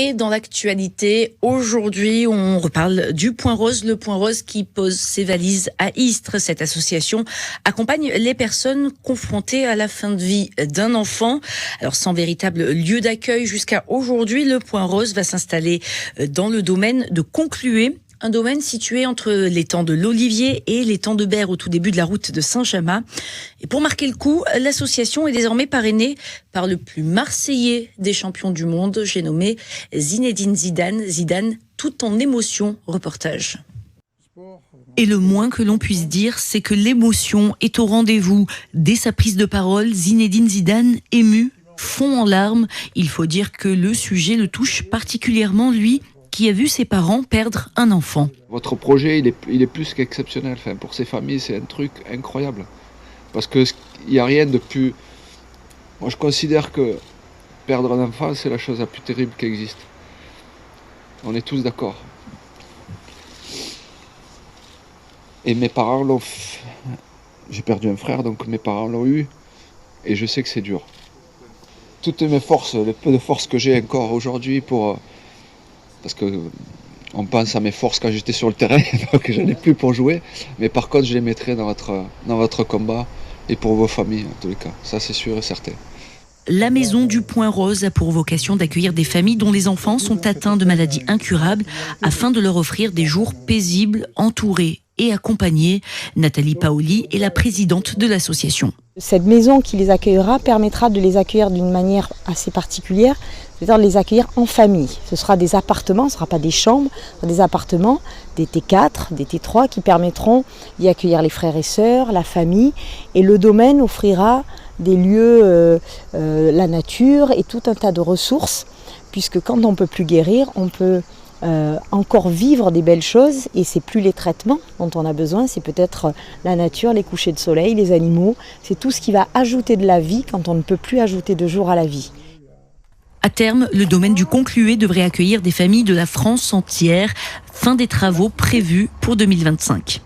Et dans l'actualité, aujourd'hui, on reparle du Point Rose. Le Point Rose qui pose ses valises à Istres. Cette association accompagne les personnes confrontées à la fin de vie d'un enfant. Alors, sans véritable lieu d'accueil jusqu'à aujourd'hui, le Point Rose va s'installer dans le domaine de Conclué. Un domaine situé entre l'étang de l'Olivier et l'étang de Berre au tout début de la route de Saint-Chamas. Et pour marquer le coup, l'association est désormais parrainée par le plus marseillais des champions du monde. J'ai nommé Zinedine Zidane. Zidane, tout en émotion, reportage. Et le moins que l'on puisse dire, c'est que l'émotion est au rendez-vous. Dès sa prise de parole, Zinedine Zidane, ému, fond en larmes. Il faut dire que le sujet le touche particulièrement, lui, qui a vu ses parents perdre un enfant. Votre projet, il est plus qu'exceptionnel. Enfin, pour ces familles, c'est un truc incroyable. Parce qu'il n'y a rien de plus... Moi, je considère que perdre un enfant, c'est la chose la plus terrible qui existe. On est tous d'accord. Et mes parents l'ont... J'ai perdu un frère, donc mes parents l'ont eu. Et je sais que c'est dur. Toutes mes forces, le peu de force que j'ai encore aujourd'hui pour... Parce qu'on pense à mes forces quand j'étais sur le terrain, donc je n'en ai plus pour jouer. Mais par contre, je les mettrai dans votre combat et pour vos familles, en tous les cas. Ça, c'est sûr et certain. La maison du Point Rose a pour vocation d'accueillir des familles dont les enfants sont atteints de maladies incurables afin de leur offrir des jours paisibles, entourés et accompagnés. Nathalie Paoli est la présidente de l'association. Cette maison qui les accueillera permettra de les accueillir d'une manière assez particulière, c'est-à-dire de les accueillir en famille. Ce sera des appartements, ce ne sera pas des chambres, ce sera des appartements, des T4, des T3 qui permettront d'y accueillir les frères et sœurs, la famille. Et le domaine offrira des lieux, la nature et tout un tas de ressources, puisque quand on ne peut plus guérir, on peut encore vivre des belles choses, et c'est plus les traitements dont on a besoin, c'est peut-être la nature, les couchers de soleil, les animaux, c'est tout ce qui va ajouter de la vie quand on ne peut plus ajouter de jour à la vie. À terme, le domaine du Conclué devrait accueillir des familles de la France entière. Fin des travaux prévus pour 2025.